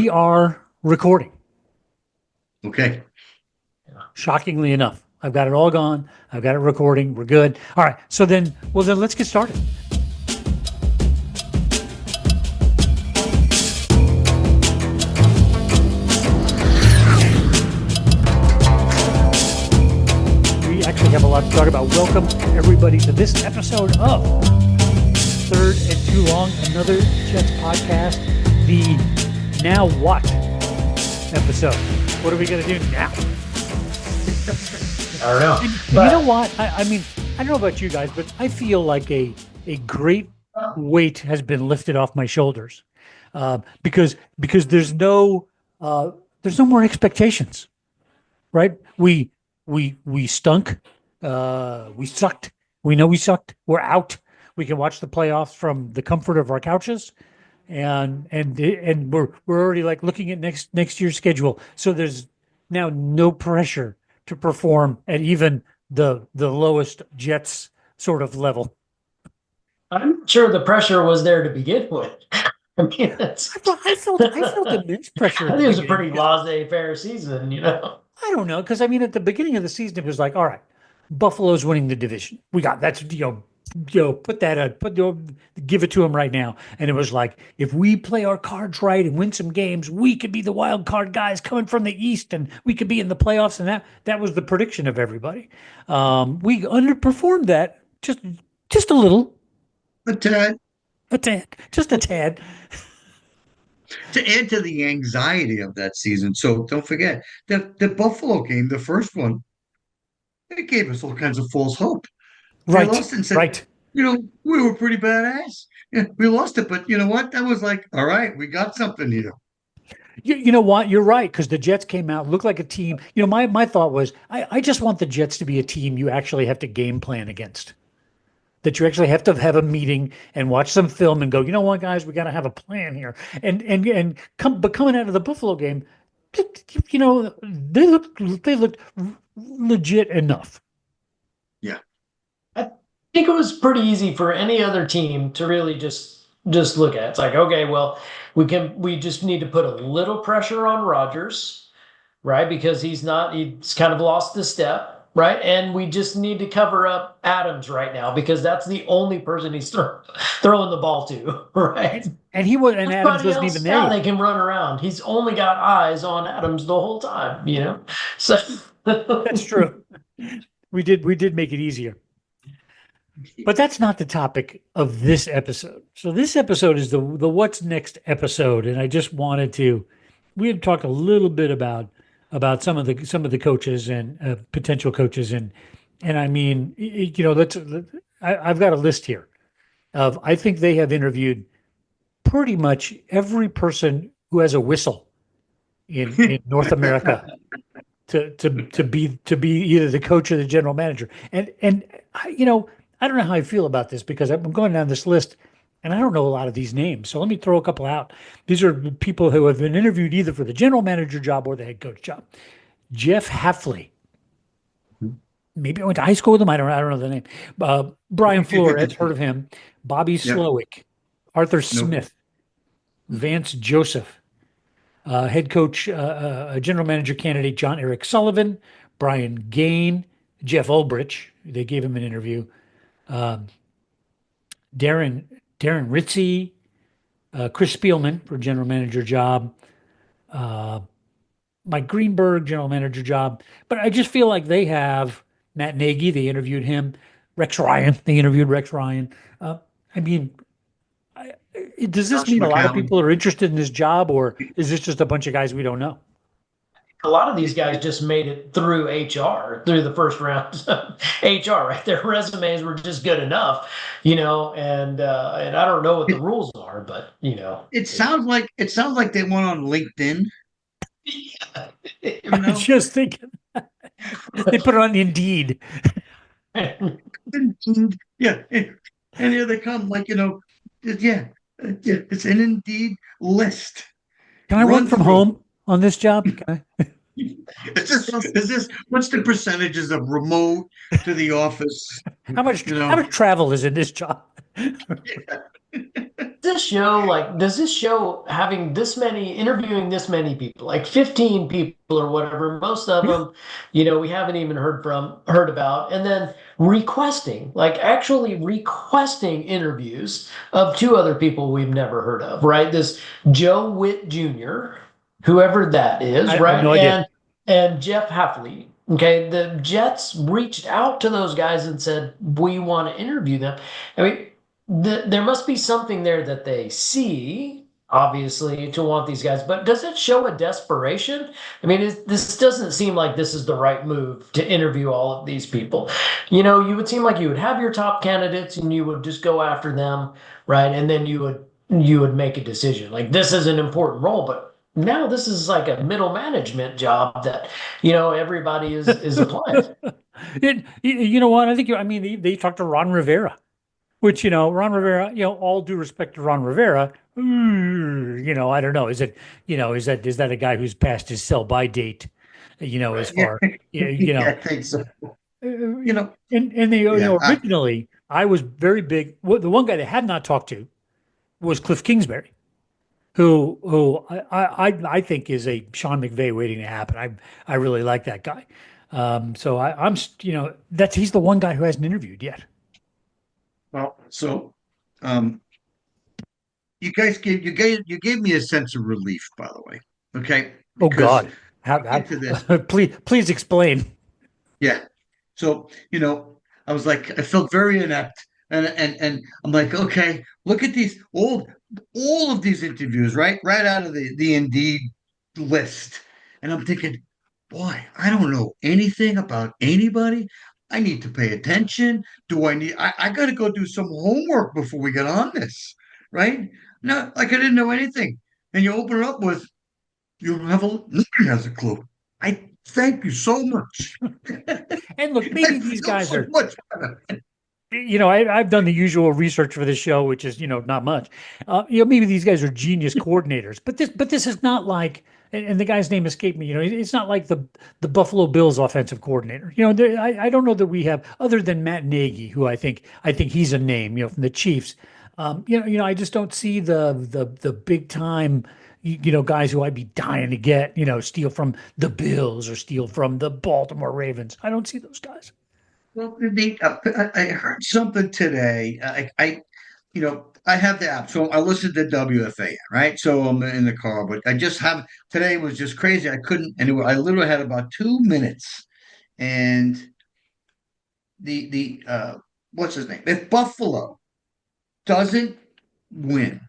We are recording. Okay. Shockingly enough, I've got it all gone. I've got it recording. We're good. All right. So then let's get started. We actually have a lot to talk about. Welcome everybody to this episode of Third and Too Long, another Jets podcast. The Now What episode. What are we going to do now? I don't know. But, you know what? I mean, I don't know about you guys, but I feel like a great weight has been lifted off my shoulders because there's no more expectations, right? We stunk. We sucked. We know we sucked. We're out. We can watch the playoffs from the comfort of our couches, and we're already like looking at next year's schedule. So there's now no pressure to perform at even the lowest Jets sort of level. I'm sure the pressure was there to begin with. I mean, I felt immense pressure. I think it was a pretty laissez-faire season, you know. I don't know, because I mean, at the beginning of the season, it was like, all right, Buffalo's winning the division. We got that's put that give it to them right now. And it was like, if we play our cards right and win some games, we could be the wild card guys coming from the East, and we could be in the playoffs. And that was the prediction of everybody. We underperformed that just a little, A tad. just a tad. To add to the anxiety of that season. So don't forget that the Buffalo game, the first one, it gave us all kinds of false hope. They Right, lost and said, right. We were pretty badass. Yeah, we lost it, but you know what? That was like, all right, we got something here. You know what? You're right, because the Jets came out, looked like a team. You know, my thought was, I just want the Jets to be a team you actually have to game plan against. That you actually have to have a meeting and watch some film and go, you know what, guys, we got to have a plan here. But coming out of the Buffalo game, you know, they looked legit enough. Yeah. I think it was pretty easy for any other team to really just look at. It's like, okay, well, we just need to put a little pressure on Rodgers, right? Because he's kind of lost the step. Right. And we just need to cover up Adams right now because that's the only person he's throwing the ball to. Right. And Adams wasn't even there. Now they can run around. He's only got eyes on Adams the whole time, you know? So that's true. We did make it easier. But that's not the topic of this episode. So this episode is the what's next episode. And I just we had talked a little bit about some of the coaches and potential coaches, and I mean, you know, I've got a list here of, I think they have interviewed pretty much every person who has a whistle in North America to be either the coach or the general manager, and you know, I don't know how I feel about this because I'm going down this list. And I don't know a lot of these names. So let me throw a couple out. These are people who have been interviewed either for the general manager job or the head coach job. Jeff Hafley. Maybe I went to high school with him. I don't know the name. Brian Flores, heard of him. Bobby Slowick. Arthur Smith. Vance Joseph. Head coach, general manager candidate John Eric Sullivan. Brian Gain. Jeff Ulbrich. They gave him an interview. Darren Ritchie, Chris Spielman for general manager job, Mike Greenberg, general manager job. But I just feel like they have Matt Nagy, they interviewed him, Rex Ryan, they interviewed Rex Ryan. I mean, does this mean a lot of people are interested in this job, or is this just a bunch of guys we don't know? A lot of these guys just made it through HR, through the first round of HR, right? Their resumes were just good enough, you know, and I don't know what the rules are, but you know. It sounds like they went on LinkedIn. Yeah. You know? I was just thinking they put it on Indeed. Yeah. And here they come, like, you know, it's an Indeed list. Can I work from home on this job? Can I? Is this what's the percentages of remote to the office? How much travel is in this job? This does this show having interviewing this many people, like 15 people or whatever, most of Yeah. them, we haven't even heard about, and then actually requesting interviews of two other people we've never heard of, right? This Joe Witt Jr., whoever that is, I have right? no idea. And Jeff Hafley. Okay, the Jets reached out to those guys and said, we want to interview them. I mean, there must be something there that they see, obviously, to want these guys. But does it show a desperation? I mean, this doesn't seem like this is the right move to interview all of these people. You would seem like you would have your top candidates and you would just go after them, right? And then you would make a decision. Like this is an important role, but now this is like a middle management job that everybody is applying. You know what? I think, I mean, they talked to Ron Rivera, which, Ron Rivera, all due respect to Ron Rivera, I don't know. Is that a guy who's past his sell by date, as Yeah, far, I think so. You know, and they, yeah, originally I was very big. Well, the one guy they had not talked to was Cliff Kingsbury, who I think is a Sean McVay waiting to happen. I really like that guy. So I'm, he's the one guy who hasn't interviewed yet. well, so um, you gave me a sense of relief, by the way. Okay, Oh because God, how, into this, please explain. yeah. So, I was like, I felt very inept. And I'm like, okay, look at these all of these interviews, right out of the Indeed list. And I'm thinking, boy, I don't know anything about anybody. I need to pay attention. I gotta go do some homework before we get on this, right? No, like I didn't know anything. And you open it up with, you don't have nobody has a clue. I thank you so much. And look, I maybe these feel guys so are, much better. I've done the usual research for this show, which is, not much. Maybe these guys are genius coordinators, but this is not like, and the guy's name escaped me. It's not like the Buffalo Bills offensive coordinator. I don't know that we have, other than Matt Nagy, who I think he's a name, from the Chiefs. I just don't see the big time, guys who I'd be dying to get, steal from the Bills or steal from the Baltimore Ravens. I don't see those guys. Well, I heard something today. I have the app, so I listen to WFA, right? So I'm in the car, but I just have today was just crazy. I couldn't, I literally had about 2 minutes, and the what's his name? If Buffalo doesn't win,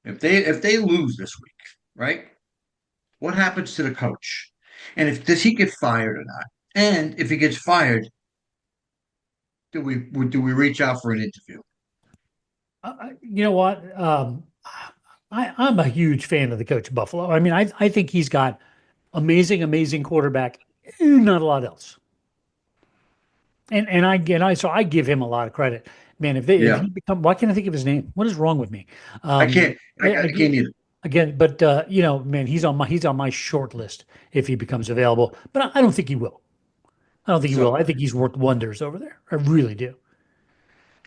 if they lose this week, right? What happens to the coach? And if does he get fired or not? And if he gets fired, do we reach out for an interview? You know what? I'm a huge fan of the coach of Buffalo. I mean, I think he's got amazing quarterback, not a lot else. So I give him a lot of credit. Man, if Yeah, he become, why can't I think of his name? What is wrong with me? I Um, can't. I again, can't either. but man, he's on my short list if he becomes available. But I don't think he will. I don't think he will. So, I think he's worked wonders over there. I really do.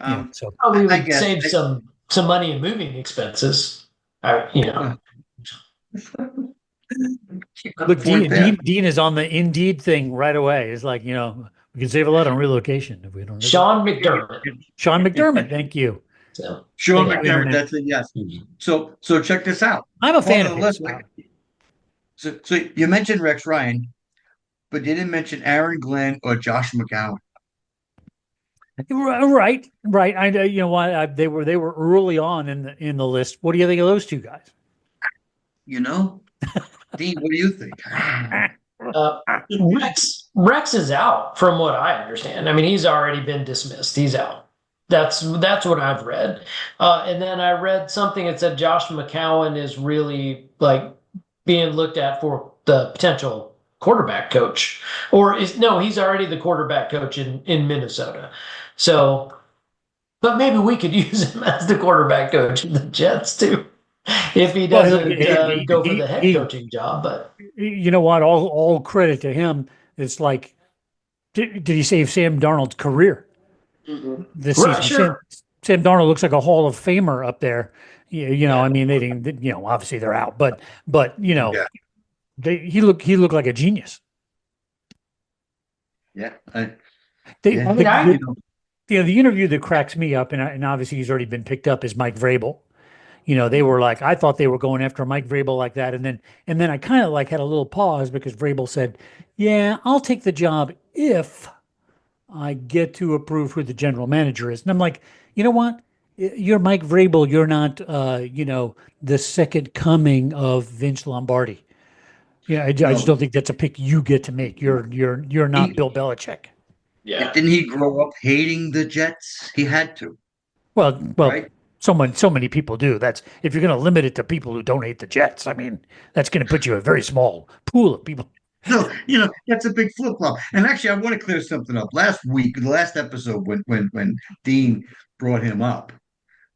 um, So Oh, we I would guess. save some money in moving expenses. Uh, got the look, point Dean, there. Dean, Dean is on the Indeed thing right away. It's like, we can save a lot on relocation if we don't. Sean McDermott. Sean McDermott, thank you. So Sean Thank you, McDermott, Internet. that's a yes. So check this out. I'm a Part fan of of the his. list. So you mentioned Rex Ryan, but you didn't mention Aaron Glenn or Josh McGowan. Right. I know. You know what? They were early on in the list. What do you think of those two guys? You know, Dean, what do you think? uh, Rex is out, from what I understand. I mean, he's already been dismissed. He's out. That's what I've read. And then I read something that said Josh McCown is really like being looked at for the potential quarterback coach, or is no, he's already the quarterback coach in Minnesota. So, but maybe we could use him as the quarterback coach of the Jets too, if he Well, doesn't go for the head he coaching job. But you know what? All credit to him. It's like, did he save Sam Darnold's career this right, season? sure. Sam Darnold looks like a Hall of Famer up there, I mean, they didn't, obviously they're out, but Yeah, he looked like a genius. yeah, They, I yeah. mean, the, I You know, the interview that cracks me up, and obviously he's already been picked up, is Mike Vrabel. They were like, I thought they were going after Mike Vrabel like that, and then I kind of like had a little pause because Vrabel said, "Yeah, I'll take the job if I get to approve who the general manager is." And I'm like, you know what? You're Mike Vrabel. You're not, the second coming of Vince Lombardi. Yeah, I just no, don't think that's a pick you get to make. You're not he Bill Belichick. yeah. didn't he grow up hating the Jets? He had to, Well, right? so many people do. That's if you're going to limit it to people who don't hate the Jets. I mean, that's going to put you a very small pool of people. So, that's a big flip flop. And actually, I want to clear something up. Last week, the last episode, when Dean brought him up,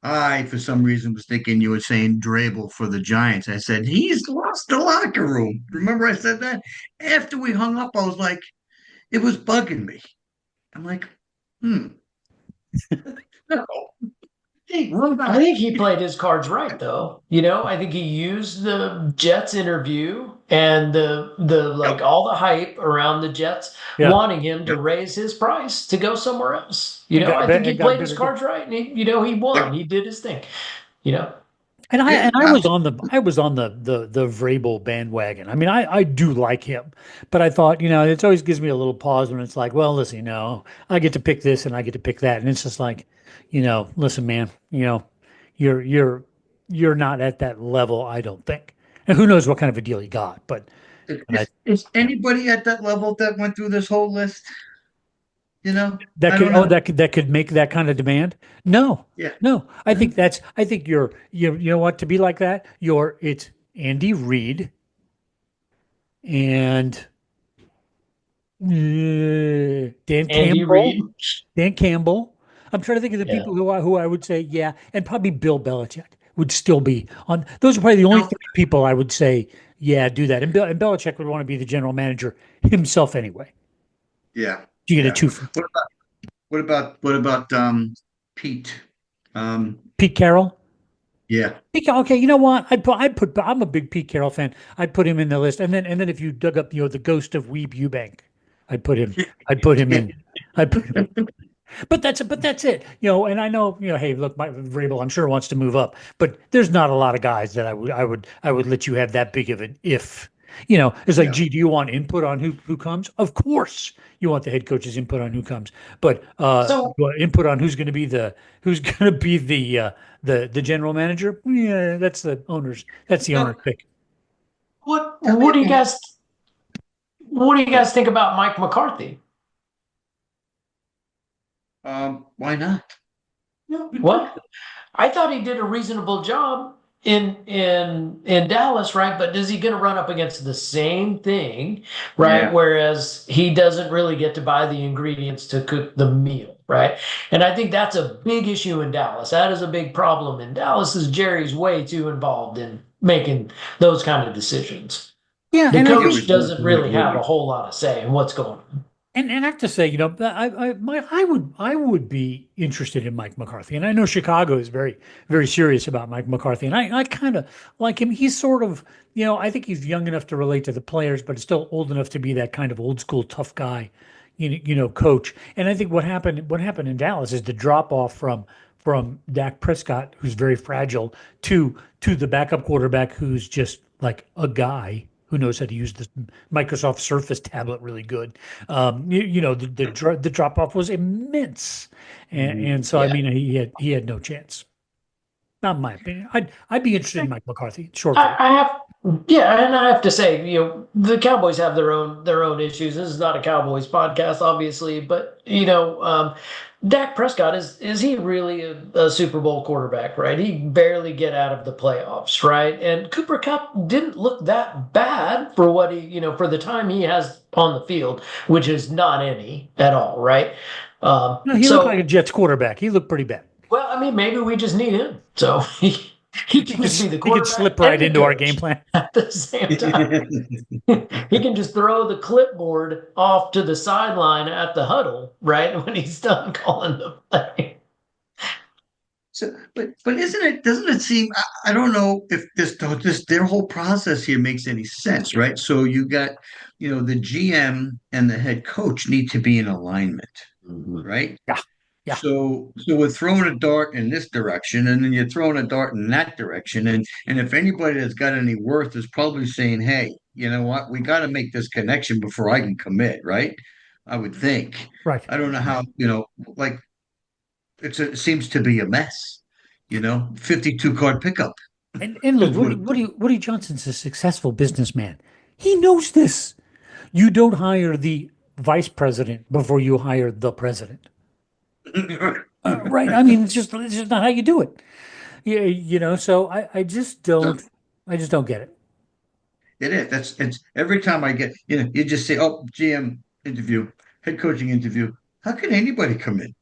I, for some reason, was thinking you were saying Drabel for the Giants. I said, he's lost the locker room. Remember I said that? After we hung up, I was like, it was bugging me. I'm like, no, hey, run I back. think he played his cards right, though. I think he used the Jets interview and the like Yep, all the hype around the Jets Yeah, wanting him to yep, raise his price to go somewhere else. and got I think he and got played his better deal. cards right, and he won. yep, He did his thing. You know. And I yeah, and I was on the absolutely. I was on the Vrabel bandwagon. I mean, I do like him, but I thought, it always gives me a little pause when it's like, well, listen, I get to pick this and I get to pick that, and it's just like, listen, man, you're you're you're not at that level, I don't think. And who knows what kind of a deal he got, but Is anybody at that level that went through this whole list? that I could don't oh know. that could make that kind of demand. No, Yeah. no, Mhm. I think you know what, to be like that, it's Andy Reid and Dan Andy Campbell. Reid. Dan Campbell. I'm trying to think of the Yeah. people who I would say, yeah, and probably Bill Belichick would still be on. Those are probably the only No. three people I would say, yeah, do that. And Belichick would want to be the general manager himself anyway. Yeah. You get a Yeah. two. What about Pete? Um, Pete Carroll. yeah. Okay, you know what? I'd put. I'm a big Pete Carroll fan. I'd put him in the list, and then if you dug up, the ghost of Weeb Eubank, I'd put him. I'd put him in. I'd put him. But that's it. And I know, hey, look, my Vrabel, I'm sure wants to move up, but there's not a lot of guys that I would let you have that big of an if. It's like, Yeah. gee, do you want input on who comes? Of course, you want the head coach's input on who comes, but So you want input on who's going to be the general manager. Yeah, that's the owner's so pick. what Tell me what do you about. guys what do you Oh, guys think about Mike McCarthy? why not? Well, I thought he did a reasonable job in Dallas, right? But is he going to run up against the same thing, right? Yeah. Whereas he doesn't really get to buy the ingredients to cook the meal, right? And I think that's a big issue in Dallas. That is a big problem in Dallas. Is Jerry's way too involved in making those kind of decisions. Yeah, The and I I think it coach was doesn't really have a responsibility. whole lot of say in what's going on. And I have to say, I would be interested in Mike McCarthy, and I know Chicago is very very serious about Mike McCarthy, and I kind of like him. He's sort of, I think he's young enough to relate to the players, but still old enough to be that kind of old school tough guy, coach. And I think what happened in Dallas is the drop off from Dak Prescott, who's very fragile, to the backup quarterback who's just like a guy who knows how to use the Microsoft Surface tablet really good. The drop off was immense, and so I Yeah. mean he had no chance. Not in my opinion. I'd be interested in Mike McCarthy. Short I, vote. I have, yeah, and I have to say, the Cowboys have their own issues. This is not a Cowboys podcast, obviously, but Dak Prescott is he really a Super Bowl quarterback, right? He barely get out of the playoffs, right? And Cooper Cup didn't look that bad for what for the time he has on the field, which is not any at all, right? No, he looked like a So, Jets quarterback. He looked pretty bad. well, I mean, maybe we just need him. So he can just be the He could slip quarterback right and the into our game coach plan. at the same time. He can just throw the clipboard off to the sideline at the huddle, right? When he's done calling the play. So, but isn't it? Doesn't it seem? I don't know if this their whole process here makes any sense, right? So you got, the GM and the head coach need to be in alignment, Mhm. right? Yeah. Yeah. So we're throwing a dart in this direction, and then you're throwing a dart in that direction, and if anybody that's got any worth is probably saying, "Hey, you know what? We got to make this connection before I can commit," right? I would think. Right. I don't know how, like it seems to be a mess, 52 card pickup And look, is what it Woody Johnson's a successful businessman. He knows this. You don't hire the vice president before you hire the president. is. Right. I mean, it's just not how you do it. Yeah, so I just don't get it. It is. It's every time I get, you just say, "Oh, GM interview, head coaching interview." How can anybody come in?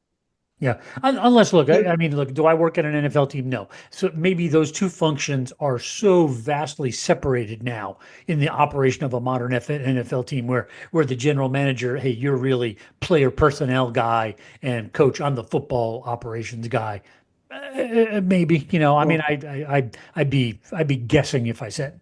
Yeah. Unless, look, I mean, look, do I work at an NFL team? No. So maybe those two functions are so vastly separated now in the operation of a modern NFL team where the general manager, hey, you're really player personnel guy, and coach, I'm the football operations guy. Maybe, I mean, Well, I'd be guessing if I said,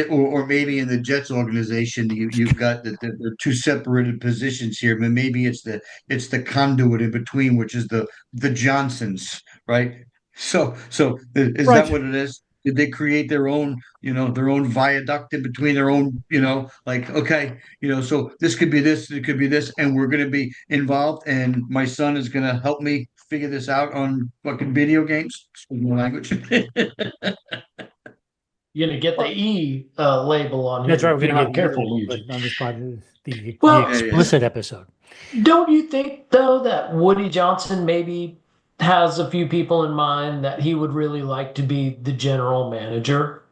or maybe in the Jets organization, you've got the two separated positions here, but maybe it's the conduit in between, which is the Johnsons, right? So is that right. what it is? Did they create their own viaduct in between their own, like, okay, so this could be this, it could be this, and we're going to be involved, and my son is going to help me figure this out on fucking video games, speaking the language. You're gonna get the E label on That's right. here We're if you're going to not get the careful, label, Eugene. but on this part, the Well, Yeah, yeah. explicit episode. don't you think though that Woody Johnson maybe has a few people in mind that he would really like to be the general manager?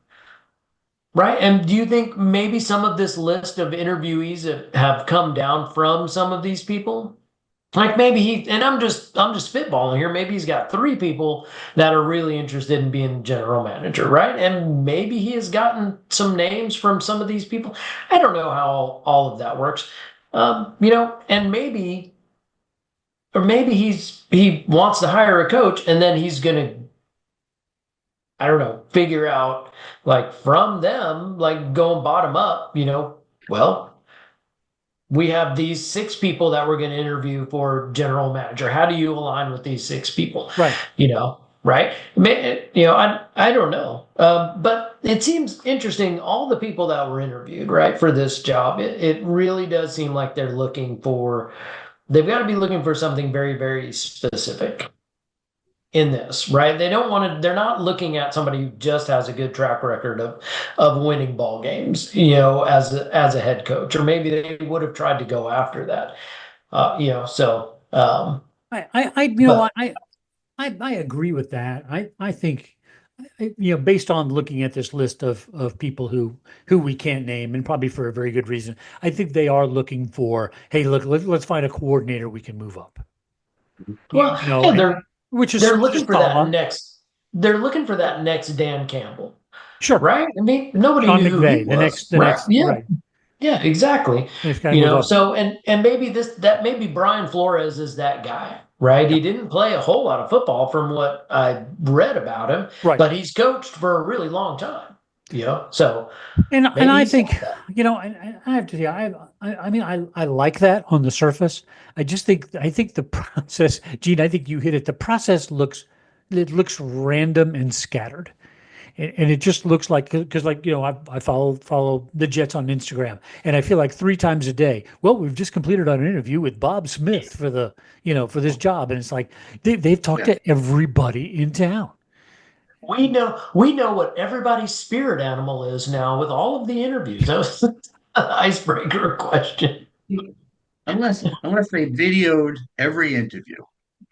Right? And do you think maybe some of this list of interviewees have come down from some of these people? Like maybe and I'm just spitballing here. Maybe he's got three people that are really interested in being general manager, right? And maybe he has gotten some names from some of these people. I don't know how all of that works. And maybe he wants to hire a coach and then he's gonna, I don't know, figure out like from them, like going bottom up, well, we have these six people that we're going to interview for general manager. How do you align with these six people? Right. Right? I don't know. But it seems interesting. All the people that were interviewed, right, for this job, it really does seem like they've got to be looking for something very, very specific in this, right? They're not looking at somebody who just has a good track record of winning ball games, as a head coach, or maybe they would have tried to go after that. So but I agree with that. I think, based on looking at this list of people who we can't name, and probably for a very good reason, I think they are looking for, hey, look, let's find a coordinator we can move up. well, yeah, And which is they're looking for that Saleh. next they're looking for that next Dan Campbell, Sure. right? I mean, nobody Sean knew who he McVay, was, the right? next, Yeah. right. Yeah, exactly. Next guy to move up. So and maybe maybe Brian Flores is that guy, right? Yeah. He didn't play a whole lot of football from what I read about him, Right. but he's coached for a really long time. So And maybe I he's got think, that. I have to say, I mean, I like that on the surface. I think the process, Gene, I think you hit it. The process looks random and scattered. And it just looks like, because, like, I follow the Jets on Instagram, and I feel like three times a day, well, we've just completed an interview with Bob Smith for this job. And it's like they've talked Yeah. to everybody in town. We know what everybody's spirit animal is now with all of the interviews. That was an icebreaker question. Unless they videoed every interview,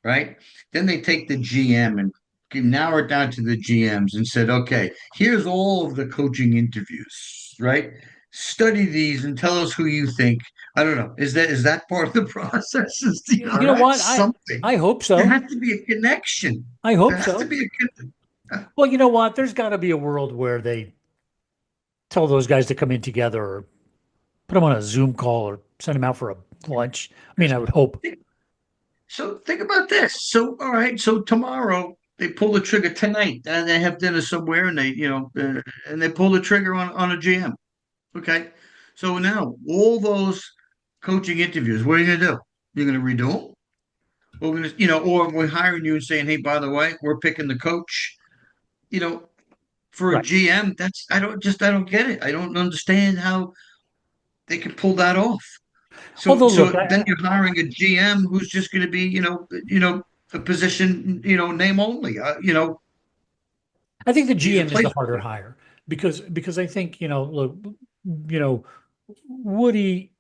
right? Then they take the GM and can narrow it down to the GMs and said, okay, here's all of the coaching interviews, right? Study these and tell us who you think. I don't know. Is that part of the process? You know what? Something. I hope There so. has to be a connection. I There hope has to so. be a connection. Well, you know what? There's got to be a world where they tell those guys to come in together, or put them on a Zoom call, or send them out for a lunch. I mean, I would hope. So think about this. So all right, so tomorrow they pull the trigger tonight, and they have dinner somewhere, and and they pull the trigger on a GM. Okay, so now all those coaching interviews, what are you gonna do? You're gonna redo them? We're gonna, or we're hiring you and saying, hey, by the way, we're picking the coach. You know, for a Right. GM, I don't get it. I don't understand how they can pull that off. So Although, look, so then you're hiring a GM who's just going to be, a position, name only. I think the He's a GM is the harder placeholder. hire because I think look, you know, Woody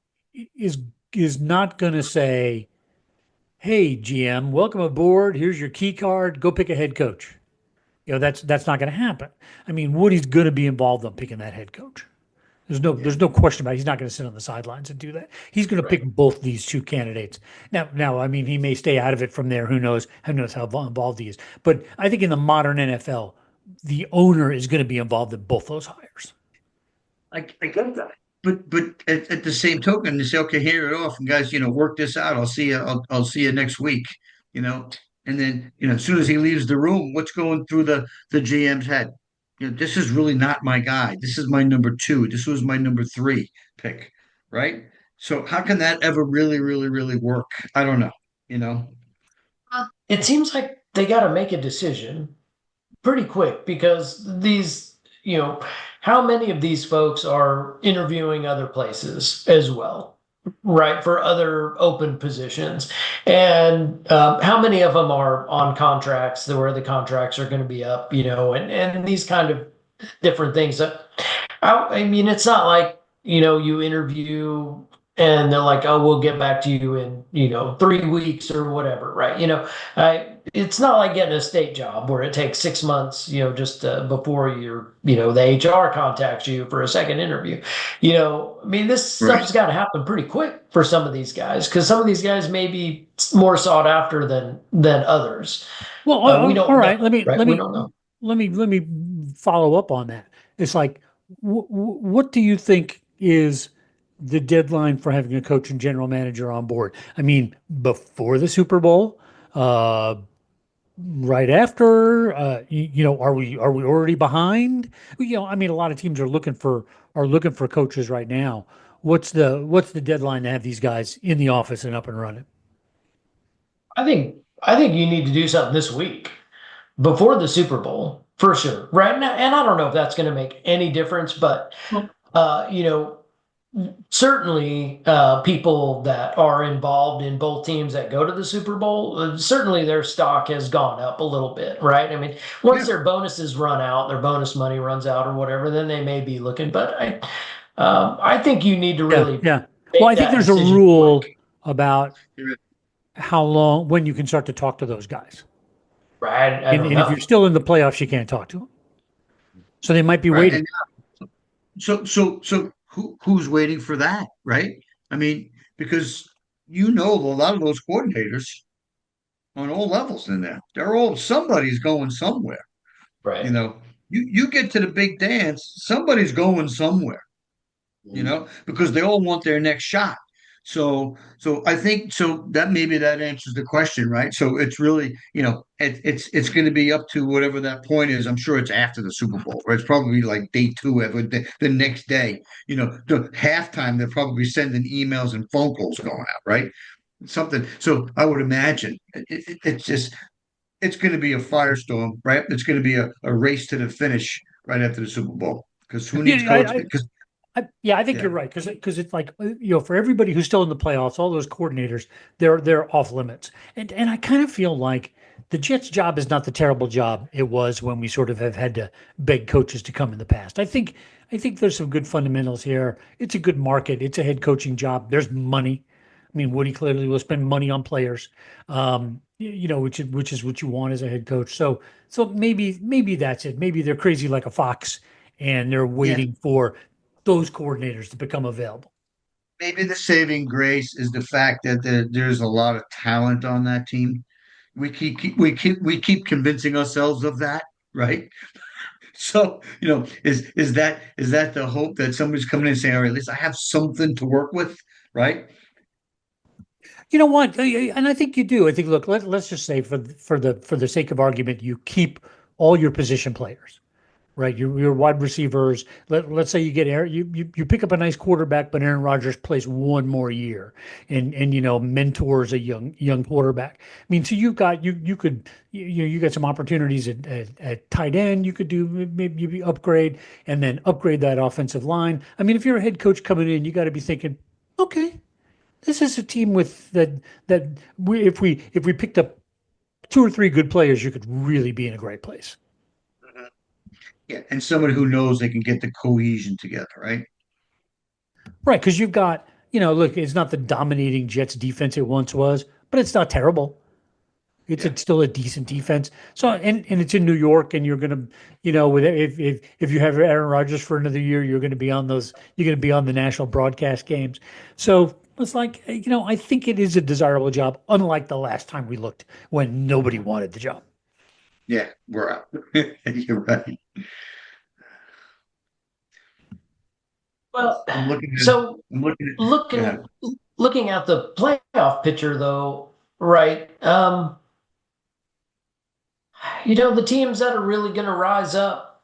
is is not going to say, "Hey, GM, welcome aboard. Here's your key card. Go pick a head coach." That's not going to happen. I mean, Woody's going to be involved on picking that head coach. Yeah, There's no question about it. He's not going to sit on the sidelines and do that. He's going to Right. pick both these two candidates. Now, I mean, he may stay out of it from there. Who knows? Who knows how involved he is? But I think in the modern NFL, the owner is going to be involved in both those hires. I get that. But at the same token, you say, okay, here it off, and guys, work this out. I'll see you. I'll see you next week. You know, and then as soon as he leaves the room, what's going through the GM's head? This is really not my guy. This is my number two. This was my number three pick, right? So how can that ever really, really, really work? I don't know. You know, It seems like they got to make a decision pretty quick because how many of these folks are interviewing other places as well, right, for other open positions? And how many of them are on contracts where the contracts are going to be up, and these kind of different things. I mean, it's not like, you interview and they're like, oh, we'll get back to you in, 3 weeks or whatever, right? It's not like getting a state job where it takes 6 months, just before the HR contacts you for a second interview. I mean, this right? stuff's got to happen pretty quick for some of these guys because some of these guys may be more sought after than others. Well, We all don't know, right. Let me right? let We me don't know. let me follow up on that. It's like, what do you think is the deadline for having a coach and general manager on board? I mean, before the Super Bowl, uh, right after, are we already behind? I mean, a lot of teams are looking for coaches right now. What's the deadline to have these guys in the office and up and running? I think you need to do something this week before the Super Bowl for sure. Right now, and I don't know if that's going to make any difference, but Well, uh, you know, certainly people that are involved in both teams that go to the Super Bowl, certainly their stock has gone up a little bit, right? I mean, once yeah. their bonuses run out, their bonus money runs out or whatever, then they may be looking. But I think you need to Yeah, really yeah. Well, I make think that there's a decision rule quick, about how long when you can start to talk to those guys. right? I don't And if you're know, still in the playoffs, you can't talk to them. So they might be Right. waiting. And so who's waiting for that, right? I mean, because a lot of those coordinators on all levels in there, somebody's going somewhere. You right? know, you get to the big dance, somebody's going somewhere, because they all want their next shot. So I think so that maybe that answers the question, right? So it's really, it's going to be up to whatever that point is. I'm sure it's after the Super Bowl, or it's probably like day two, the next day. The halftime, they're probably sending emails and phone calls going out, right? Something. So I would imagine it's going to be a firestorm, right? It's going to be a race to the finish right after the Super Bowl because who needs Yeah, coach? Because yeah, I think yeah, you're right because it's like for everybody who's still in the playoffs, all those coordinators, they're off limits, and I kind of feel like the Jets' job is not the terrible job it was when we sort of have had to beg coaches to come in the past. I think there's some good fundamentals here. It's a good market. It's a head coaching job. There's money. I mean, Woody clearly will spend money on players, which is what you want as a head coach. So maybe that's it. Maybe they're crazy like a fox, and they're yeah. waiting for those coordinators to become available. Maybe the saving grace is the fact that there's a lot of talent on that team. We keep convincing ourselves of that, right? So, is that the hope that somebody's coming in and saying, all right, at least I have something to work with, right? You know what? And I think you do. I think, look, let's just say for the sake of argument, you keep all your position players, right? Your wide receivers. Let's say you get Aaron, you pick up a nice quarterback, but Aaron Rodgers plays one more year and mentors a young quarterback. I mean, so you got some opportunities at tight end. You could do maybe upgrade and then upgrade that offensive line. I mean, if you're a head coach coming in, you got to be thinking, okay, this is a team with that if we picked up two or three good players, you could really be in a great place. Yeah, and somebody who knows they can get the cohesion together, right? Right, because you've got, look, it's not the dominating Jets defense it once was, but it's not terrible. Yeah. It's still a decent defense. So and it's in New York, and you're gonna, with if you have Aaron Rodgers for another year, you're gonna be on the national broadcast games. So it's like, I think it is a desirable job, unlike the last time we looked when nobody wanted the job. Yeah, we're out. You're right. Well, I'm looking at so I'm looking at yeah. looking looking at the playoff picture though, right? The teams that are really going to rise up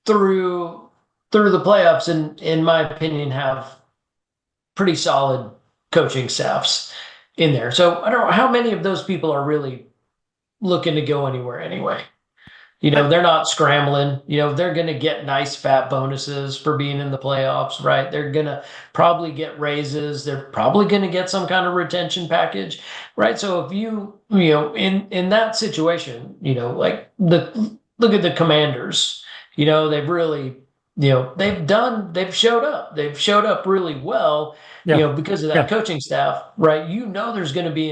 through through the playoffs, in my opinion, have pretty solid coaching staffs in there. So I don't know how many of those people are really looking to go anywhere anyway. They're not scrambling. They're going to get nice fat bonuses for being in the playoffs, right? They're going to probably get raises. They're probably going to get some kind of retention package, right? So if in that situation, like look at the Commanders, they've really, they've showed up. They've showed up really well, Yeah, because of that yeah. coaching staff, right? There's going to be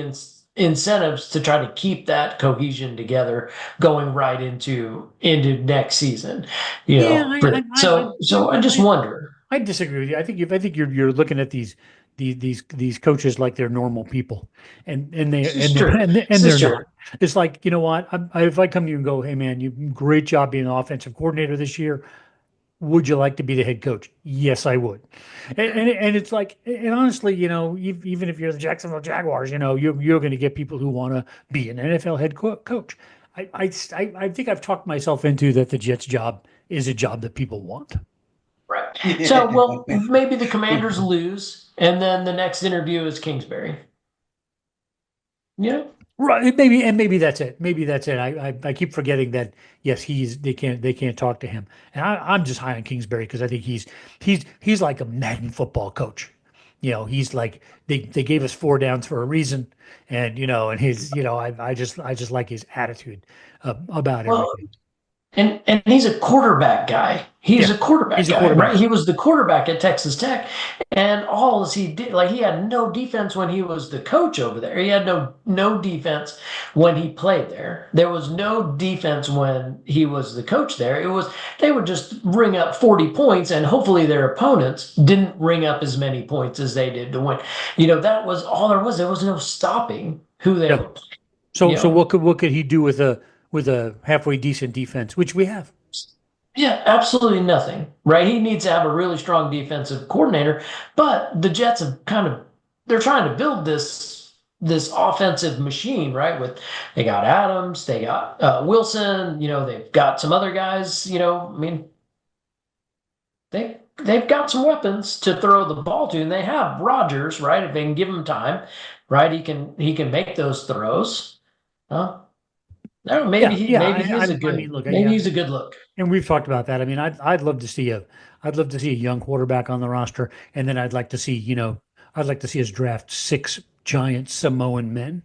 incentives to try to keep that cohesion together going right into next season. Yeah, So I just wonder. I disagree with you. I think you're looking at these coaches like they're normal people, and they This is and they're true. and This they're is true. not. It's like, what? If I come to you and go, hey man, you great job being an offensive coordinator this year. Would you like to be the head coach? Yes, I would. And it's like, and honestly, even if you're the Jacksonville Jaguars, you're going to get people who want to be an NFL head coach. I think I've talked myself into that the Jets job is a job that people want. Right. So, well, maybe the Commanders lose, and then the next interview is Kingsbury. Yeah. Right. Maybe that's it. Maybe that's it. I keep forgetting that. Yes, they can't talk to him. And I'm just high on Kingsbury because I think he's like a Madden football coach. He's like they gave us four downs for a reason, and his, I just like his attitude about Well, everything. and he's a quarterback guy. He's Yeah, a quarterback he's a guy, right? quarterback. He was the quarterback at Texas Tech, and all as he did, like he had no defense when he was the coach over there. He had no defense when he played there. There was no defense when he was the coach there. They would just ring up 40 points, and hopefully their opponents didn't ring up as many points as they did to win. That was all there was. There was no stopping who they Yeah. were playing. So what could he do with a halfway decent defense, which we have? Yeah, absolutely nothing, right? He needs to have a really strong defensive coordinator, but the Jets have they're trying to build this offensive machine, right? They got Adams, they got Wilson, they've got some other guys, I mean, they've got some weapons to throw the ball to, and they have Rodgers, right? If they can give him time, right? He can make those throws. Huh? No, maybe Yeah, he yeah. maybe he's a I good mean, look, maybe yeah, he's a good look. and we've talked about that. I mean, I'd love to see a young quarterback on the roster, and then I'd like to see us draft six giant Samoan men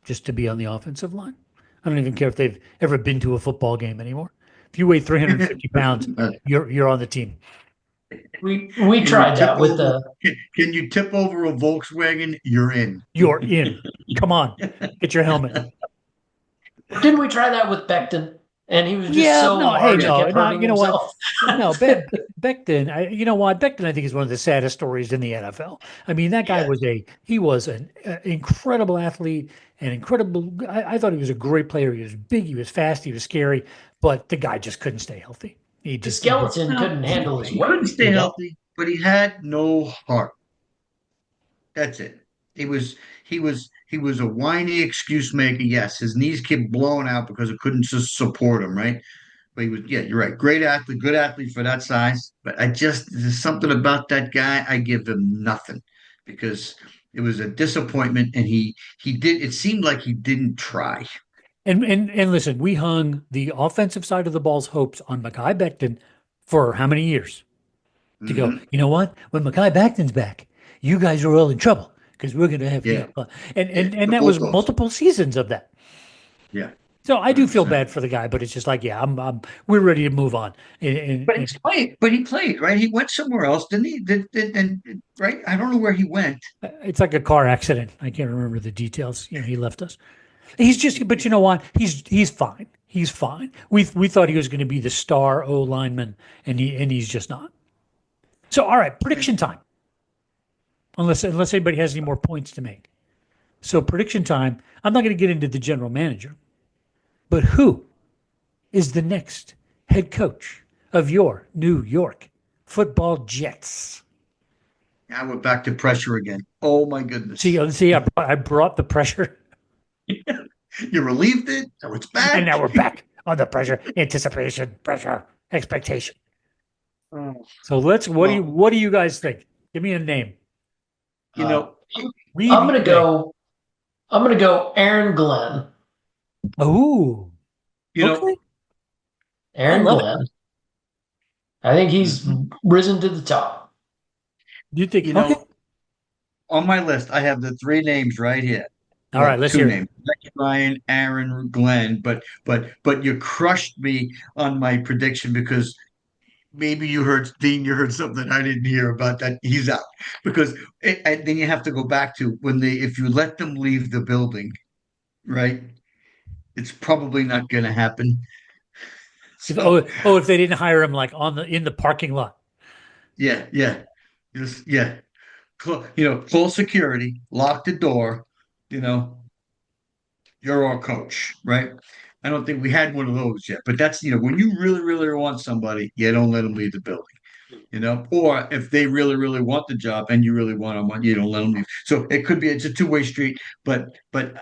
just to be on the offensive line. I don't even care if they've ever been to a football game anymore. If you weigh 350 pounds, you're on the team. We Can you tried tip that with over? the Can you tip over a Volkswagen? You're in. You're in. Come on, get your helmet. didn't we try that with Becton? And he was just Yeah, so no, hey, large he no, kept no, hurting you know what? himself. No, Becton, you know what? Becton, I think, is one of the saddest stories in the NFL. I mean, that guy Yeah. was an incredible athlete, and incredible. I thought he was a great player. He was big, he was fast, he was scary, but the guy just couldn't stay healthy. The He just, skeleton No, couldn't handle his he couldn't weight, stay healthy, but he had no heart. That's it. he was a whiny excuse maker. Yes, his knees kept blowing out because it couldn't just support him, right? But he was, yeah, you're right. Great athlete, good athlete for that size. But there's something about that guy. I give him nothing because it was a disappointment, and it seemed like he didn't try. And listen, we hung the offensive side of the ball's hopes on Mekhi Becton for how many years? To go, Hmm. you know what? When Mekhi Becton's back, you guys are all in trouble because we're gonna have, Yeah, and yeah, and the that was Bulldogs. multiple seasons of that. Yeah, So I do feel 100%. bad for the guy, but it's just like, yeah, we're ready to move on. But he played, right? He went somewhere else, didn't he? Right? I don't know where he went. It's like a car accident. I can't remember the details. He left us. He's just, but you know what? He's fine. He's fine. We thought he was going to be the star O lineman, and he's just not. So all right, prediction time. Unless anybody has any more points to make. So prediction time. I'm not going to get into the general manager, but who is the next head coach of your New York Football Jets? Now we're back to pressure again. Oh my See, goodness. I brought the pressure, You relieved it, so it's and back. now we're back on the pressure, anticipation, pressure, expectation. Oh, So let's. well, What do you guys think? Give me a name. you Uh, know, We I'm need gonna today. go. I'm gonna go Aaron Glenn. Oh, you know, okay. I Aaron love it. Glenn. I think he's mhm. risen to the top. Do you think? you Okay. know, on my list, I have the three names right here. All right. Well, Let's two hear it. names: Rex Ryan, Aaron Glenn. But you crushed me on my prediction because maybe you heard Dean, you heard something I didn't hear about that. He's out because and then you have to go back to when they if you let them leave the building, right? It's probably not going to happen. If, So if they didn't hire him like on the in the parking lot. yeah, yeah, just yeah. Close security, lock the door. You know, you're our coach, right? I don't think we had one of those yet, but that's when you really, really want somebody, you don't let them leave the building. Or if they really, really want the job and you really want them, you don't let them leave. So it's a two-way street, but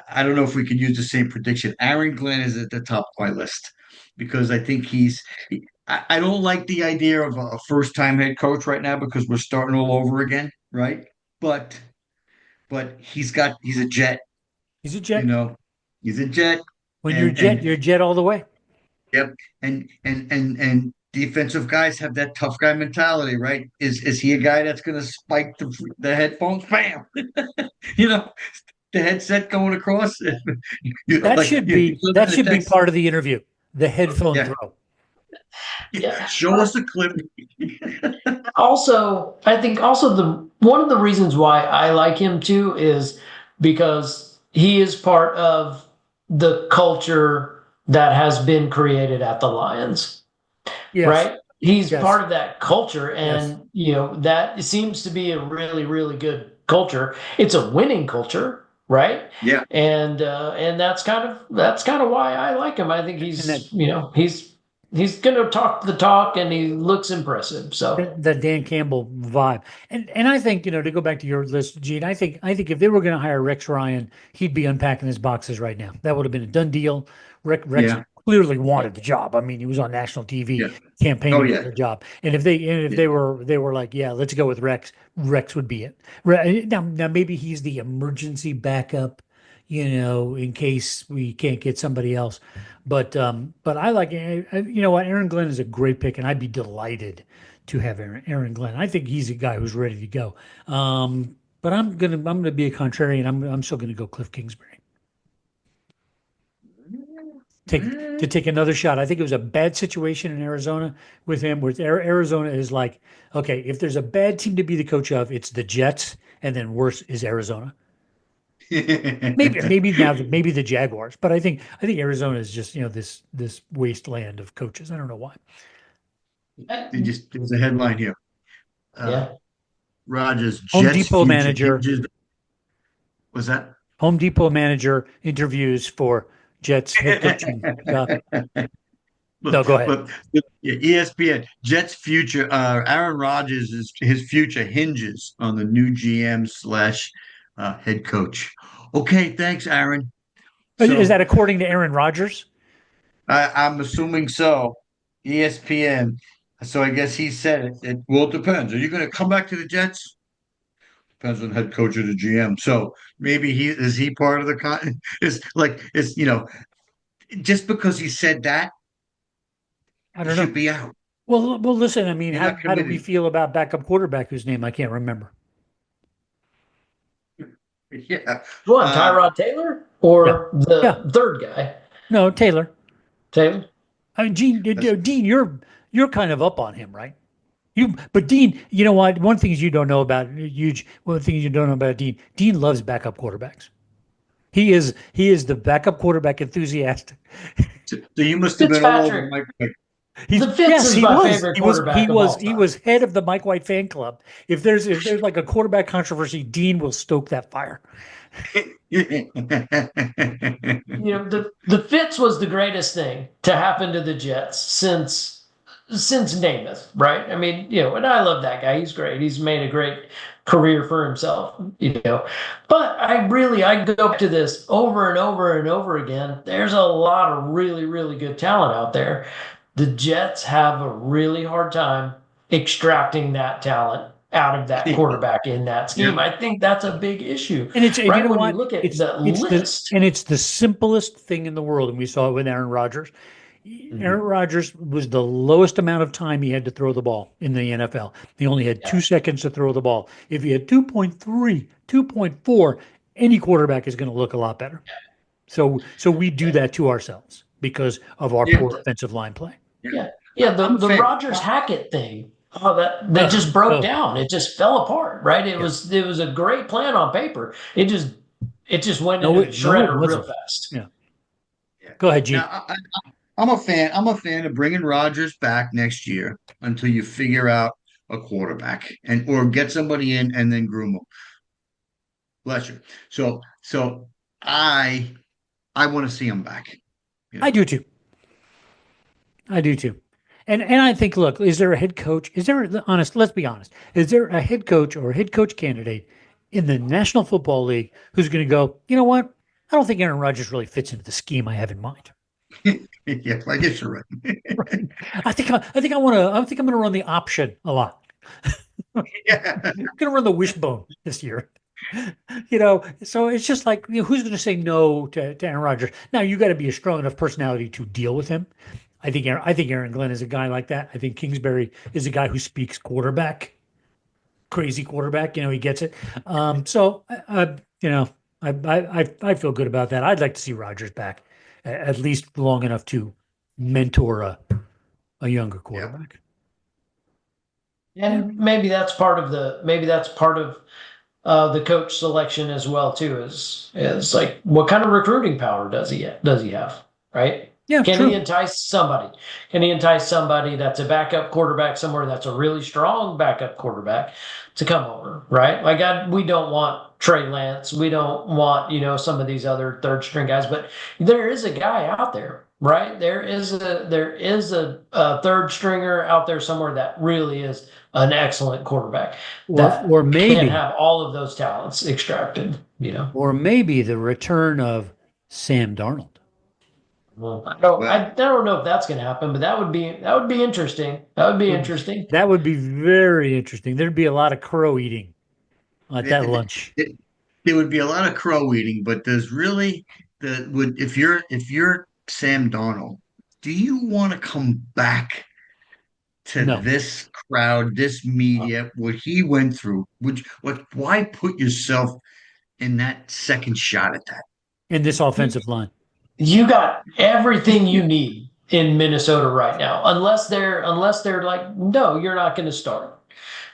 I don't know if we can use the same prediction. Aaron Glenn is at the top of my list because I think I don't like the idea of a first-time head coach right now because we're starting all over again, right? But he's a jet, He's a you jet. know, he's a jet, When and you're a jet all the way. yep, and defensive guys have that tough guy mentality, right? Is he a guy that's going to spike the headphones? Bam! You know, the headset going across. You send That them a should be text. part of the interview. The headphone Yeah, throw. Yeah. show us the clip. Also, I think also the one of the reasons why I like him too is because he is part of the culture that has been created at the Lions, Yes. right? He's Yes. part of that culture, Yes. and that seems to be a really, really good culture. It's a winning culture, right? Yeah, And that's kind of why I like him. I think And that he's going to talk the talk, and he looks impressive. So. the Dan Campbell vibe. And I think, to go back to your list, Gene, I think if they were going to hire Rex Ryan, he'd be unpacking his boxes right now. That would have been a done deal. Rex yeah, clearly wanted the job. I mean, he was on national TV yeah. Oh campaigning for yeah, the job. And if yeah. they were like, yeah, let's go with Rex, Rex would be it. Now maybe he's the emergency backup, in case we can't get somebody else. But I like, you know what, Aaron Glenn is a great pick, and I'd be delighted to have Aaron Glenn. I think he's a guy who's ready to go. But I'm gonna be a contrarian. I'm still gonna go Cliff Kingsbury. Take another shot. I think it was a bad situation in Arizona with him. With Arizona is like, okay, if there's a bad team to be the coach of, it's the Jets, and then worse is Arizona. Maybe the Jaguars, but I think Arizona is just this wasteland of coaches. I don't know why. There's a headline here. Uh, Yeah. Rogers Home Jets Depot future manager, hinges. Was that? Home Depot manager interviews for Jets head coaching job. No, Look, go ahead. look, yeah, ESPN Jets future. Aaron Rodgers his future hinges on the new GM slash head coach. Okay, thanks, Aaron. Is So that according to Aaron Rodgers? I'm assuming so. ESPN. So I guess he said it. Well, it depends. Are you going to come back to the Jets? Depends on head coach or the GM. So maybe he part of the is like is just because he said that I he don't know. should be out. Well, listen. I mean, You're how not how do we committed. feel about backup quarterback whose name I can't remember? Yeah. One, Uh, Tyrod Taylor Yeah, or yeah. the third guy, No, Taylor. Taylor? I mean, Gene, that's, Dean, you're kind of up on him, right? But Dean, you know what? One thing you don't know about huge. One of the things you don't know about Dean. Dean loves backup quarterbacks. He is the backup quarterback enthusiast. so you must have been all over Fitzpatrick. Mike. He's The Fitz yes, is he my was. favorite He was he quarterback of was all he time. was head of the Mike White fan club. If there's like a quarterback controversy, Dean will stoke that fire. The Fitz was the greatest thing to happen to the Jets since Namath, right? I mean, and I love that guy. He's great. He's made a great career for himself. But I go back to this over and over and over again. There's a lot of really, really good talent out there. The Jets have a really hard time extracting that talent out of that quarterback in that Yeah. scheme. I think that's a big issue, And you right? know When you what? look at It's the it's the list. and it's the simplest thing in the world, and we saw it with Aaron Rodgers. Aaron Mhm. Rodgers was the lowest amount of time he had to throw the ball in the NFL. He only had Yeah. 2 seconds to throw the ball. If he had 2.3, 2.4, any quarterback is going to look a lot better. So we do Yeah. that to ourselves because of our Yeah. poor offensive line play. Yeah. Yeah. The I'm a the fan. Rogers Hackett thing. Oh, that Oh, just broke oh, down. It just fell apart, right? It yeah. was a great plan on paper. It just went No, into the no, it shredder real wasn't. fast. Yeah. Yeah. Go ahead, Gene. Now I'm a fan. I'm a fan of bringing Rodgers back next year until you figure out a quarterback and or get somebody in and then groom them. Bless you. So I I want to see him back. You I know. do too. I do too. And I think, look, is there a head coach? Is there honest? Let's be honest. Is there a head coach or a head coach candidate in the National Football League who's going to go? You know what? I don't think Aaron Rodgers really fits into the scheme I have in mind. Yeah, I guess you're right. Right? I think I want to. I think I'm going to run the option a lot. I'm Yeah. going to run the wishbone this year. So it's just like, who's going to say no to Aaron Rodgers? Now you got to be a strong enough personality to deal with him. I think Aaron Glenn is a guy like that. I think Kingsbury is a guy who speaks quarterback, crazy quarterback. He gets it. So I feel good about that. I'd like to see Rodgers back, at least long enough to mentor a younger Yeah. quarterback. Yeah. And maybe that's part of the coach selection as well too. Is like, what kind of recruiting power does he have, right? Yeah, Can he true. entice somebody? Can he entice somebody that's a backup quarterback somewhere, that's a really strong backup quarterback, to come over, right? Like, we don't want Trey Lance, we don't want some of these other third string guys, but there is a guy out there, right? There is a third stringer out there somewhere that really is an excellent quarterback Or that or can maybe have all of those talents extracted. or maybe the return of Sam Darnold. Well, I don't know if that's going to happen, but that would be interesting. That would be interesting. That would be very interesting. There'd be a lot of crow eating at that It, lunch. it, there would be a lot of crow eating, but there's really the would if you're Sam Darnold, do you want to come back to No, this crowd, this media, what he went through? Why put yourself in that second shot at that? in this offensive line. You got everything you need in Minnesota right now, unless they're like, no, you're not going to start.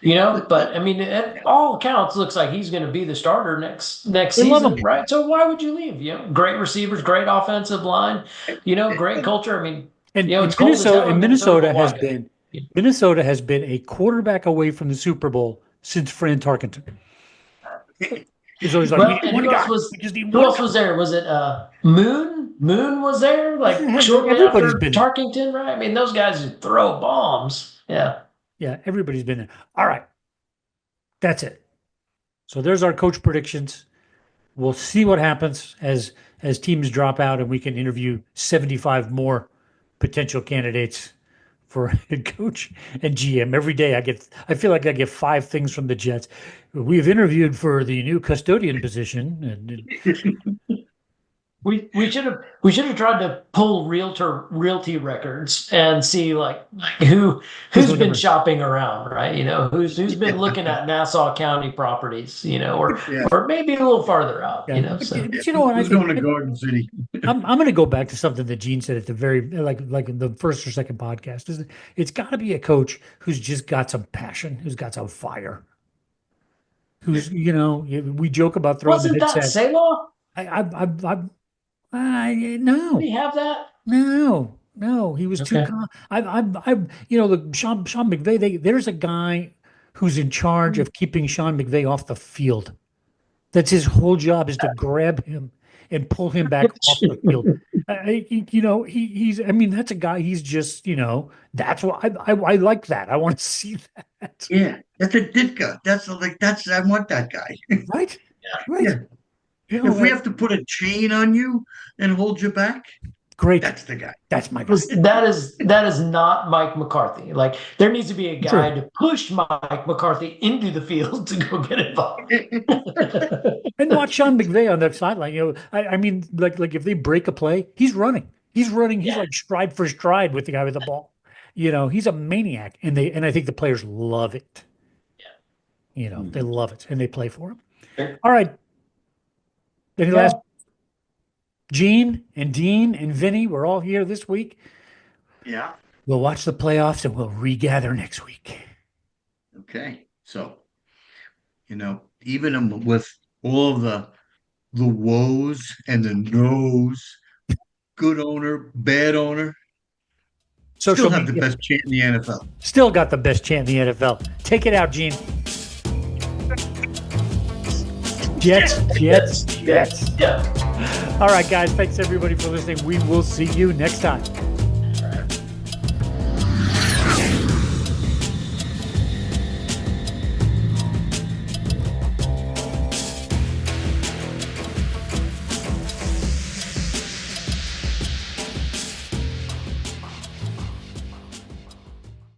But I mean, at all accounts, looks like he's going to be the starter next They love season, him. right? So why would you leave? Great receivers, great offensive line, great culture. I mean, And it's cold as hell in Minnesota, Minnesota but has why go? been Minnesota has been a quarterback away from the Super Bowl since Fran Tarkenton. It's always like, we Well, need and one who else guy. was We just need who one else guy. was there? Was it Moon? Moon was there like shortly Everybody's after been there. Tarkington, right? I mean, those guys who throw bombs. Yeah. Yeah, everybody's been there. All right, that's it. So there's our coach predictions. we'll see what happens as teams drop out and we can interview 75 more potential candidates for head coach and GM. Every day I feel like I get 5 things from the Jets. We've interviewed for the new custodian position. We should have tried to pull realty records and see like who's been shopping around, right? Who's been looking at Nassau County properties, or maybe a little farther out, So. But you know what? Who's going to Garden City? I'm going to go back to something that Gene said at the very like in the first or second podcast. It's got to be a coach who's just got some passion, who's got some fire. Who's we joke about throwing Wasn't the that headset. Selah? No. Did he have that? No, he was too. Look, Sean McVay. There's a guy who's in charge of keeping Sean McVay off the field. That's his whole job, is to grab him and pull him back off the field. He's. I mean, that's a guy. He's just. That's what I like. That I want to see that. Yeah, that's a Ditka. I want that guy. Right. Yeah. Right. Yeah. If we have to put a chain on you and hold you back, great. That's the guy. That's my guy. That is not Mike McCarthy. Like, there needs to be a guy to push Mike McCarthy into the field to go get involved. And watch Sean McVay on that sideline. I mean, like if they break a play, he's running. He's like stride for stride with the guy with the ball. He's a maniac, and I think the players love it. Yeah. They love it, and they play for him. Sure. All right. Any last? Gene and Dean and Vinny, we're all here this week. Yeah. We'll watch the playoffs and we'll regather next week. Okay. So, even with all of the woes and the no's, good owner, bad owner, still have the best chant in the NFL. Still got the best chant in the NFL. Take it out, Gene. Jets. Yeah. All right, guys. Thanks, everybody, for listening. We will see you next time.